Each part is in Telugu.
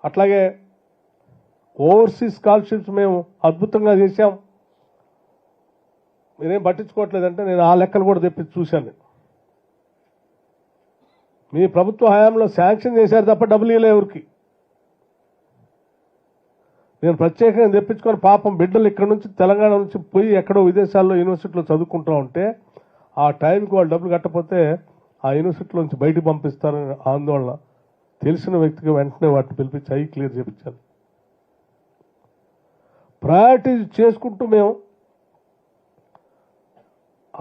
అట్లాగే ఓవర్సీస్ స్కాలర్షిప్స్ మేము అద్భుతంగా చేశాం. మీరేం పట్టించుకోవట్లేదంటే నేను ఆ లెక్కలు కూడా తెప్పి చూశాను. మీ ప్రభుత్వ హయాంలో శాంక్షన్ చేశారు తప్ప డబ్బులు ఇవ్వలే ఎవరికి. నేను ప్రత్యేకంగా తెప్పించుకొని పాపం బిడ్డలు ఇక్కడ నుంచి తెలంగాణ నుంచి పోయి ఎక్కడో విదేశాల్లో యూనివర్సిటీలో చదువుకుంటూ ఉంటే ఆ టైంకి వాళ్ళు డబ్బులు కట్టకపోతే ఆ యూనివర్సిటీలో నుంచి బయటకు పంపిస్తారని ఆందోళన. తెలిసిన వ్యక్తికి వెంటనే వాటిని పిలిపించి అవి క్లియర్ చేయించాను. ప్రయారిటీ చేసుకుంటూ మేము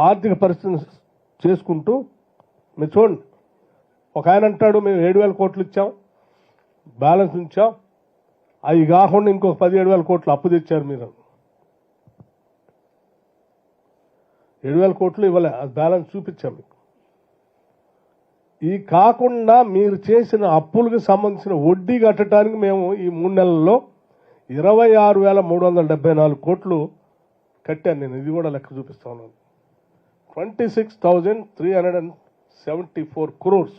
ఆర్థిక పరిస్థితిని చేసుకుంటూ మీరు చూడండి. ఒక ఆయన అంటాడు మేము 7,000 కోట్లు ఇచ్చాం, బ్యాలెన్స్ ఉంచాం, అవి కాకుండా ఇంకొక 17,000 కోట్లు అప్పు తెచ్చారు మీరు. 7,000 కోట్లు ఇవ్వలే, అది బ్యాలెన్స్ చూపించాం మీకు. ఈ కాకుండా మీరు చేసిన అప్పులకు సంబంధించిన వడ్డీ కట్టడానికి మేము ఈ 3 నెలల్లో 26,374 కోట్లు కట్టాను. నేను ఇది కూడా లెక్క చూపిస్తా ఉన్నాను. 26,374 crores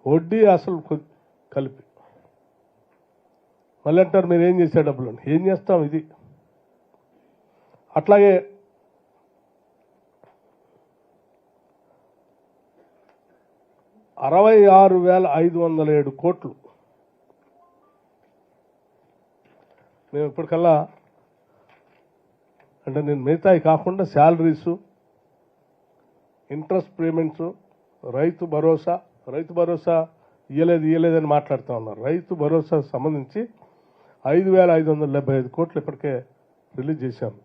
వడ్డీ అసలు కలిపి. మళ్ళీ అంటారు మీరు ఏం చేసే డబ్బులు, ఏం చేస్తాం ఇది. అట్లాగే 66,507 కోట్లు మేము ఇప్పటికల్లా, అంటే నేను మిగతాయి కాకుండా salaries, interest payments, Rythu Bharosa ఇయ్యలేదని మాట్లాడుతూ ఉన్నారు. రైతు భరోసా సంబంధించి 5,575 కోట్లు ఇప్పటికే రిలీజ్ చేశాము.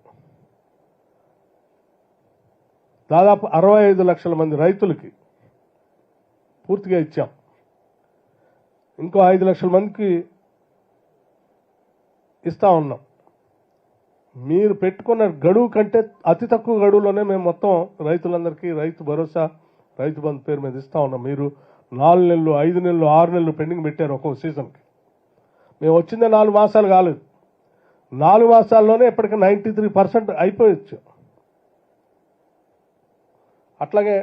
దాదాపు 65 లక్షల మంది రైతులకి పూర్తిగా ఇచ్చాం. ఇంకో 5 లక్షల మందికి ఇస్తా ఉన్నాం. మీరు పెట్టుకున్న గడువు కంటే అతి తక్కువ గడువులోనే మేము మొత్తం రైతులందరికీ రైతు భరోసా, రైతు బంధు పేరు మీద ఇస్తా ఉన్నాం. మీరు 4 నెలలు, 5 నెలలు, 6 నెలలు పెండింగ్ పెట్టారు ఒక్కొక్క సీజన్కి. మేము వచ్చిందే 4 మాసాలు కాలేదు. 4 మాసాల్లోనే ఇప్పటికీ 93% అయిపోయచ్చు. అట్లాగే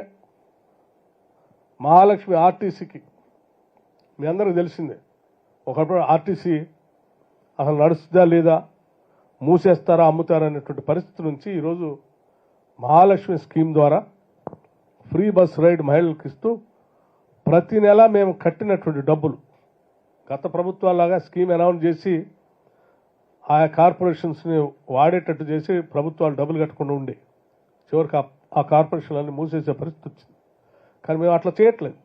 మహాలక్ష్మి ఆర్టీసీకి మీ అందరికీ తెలిసిందే, ఒకప్పుడు ఆర్టీసీ అసలు నడుస్తుందా లేదా, మూసేస్తారా అమ్ముతారా అనేటువంటి పరిస్థితి నుంచి ఈరోజు మహాలక్ష్మి స్కీమ్ ద్వారా ఫ్రీ బస్ రైడ్ మహిళలకు ఇస్తూ ప్రతి నెల మేము కట్టినటువంటి డబ్బులు, గత ప్రభుత్వాలాగా స్కీమ్ అనౌన్స్ చేసి ఆయా కార్పొరేషన్స్ని వాడేటట్టు చేసి ప్రభుత్వాలు డబ్బులు కట్టకుండా ఉండే చివరికి ఆ కార్పొరేషన్లన్నీ మూసేసే పరిస్థితి వచ్చింది. కానీ మేము అట్లా చేయట్లేదు.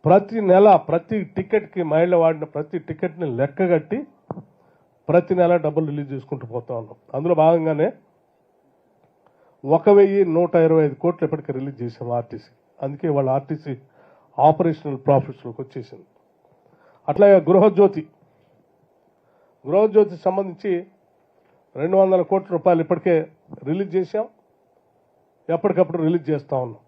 ప్రతి నెల ప్రతి టికెట్కి, మహిళ వాడిన ప్రతి టికెట్ని లెక్కగట్టి ప్రతి నెల డబ్బులు రిలీజ్ చేసుకుంటూ పోతా ఉన్నాం. అందులో భాగంగానే 1,125 కోట్లు ఇప్పటికీ రిలీజ్ చేసాం ఆర్టీసీ. అందుకే వాళ్ళ ఆర్టీసీ ఆపరేషనల్ ప్రాఫిట్స్లోకి వచ్చేసింది. అట్లాగే గృహజ్యోతి సంబంధించి 200 కోట్ల రూపాయలు ఇప్పటికే రిలీజ్ చేశాం. ఎప్పటికప్పుడు రిలీజ్ చేస్తూ ఉన్నాం.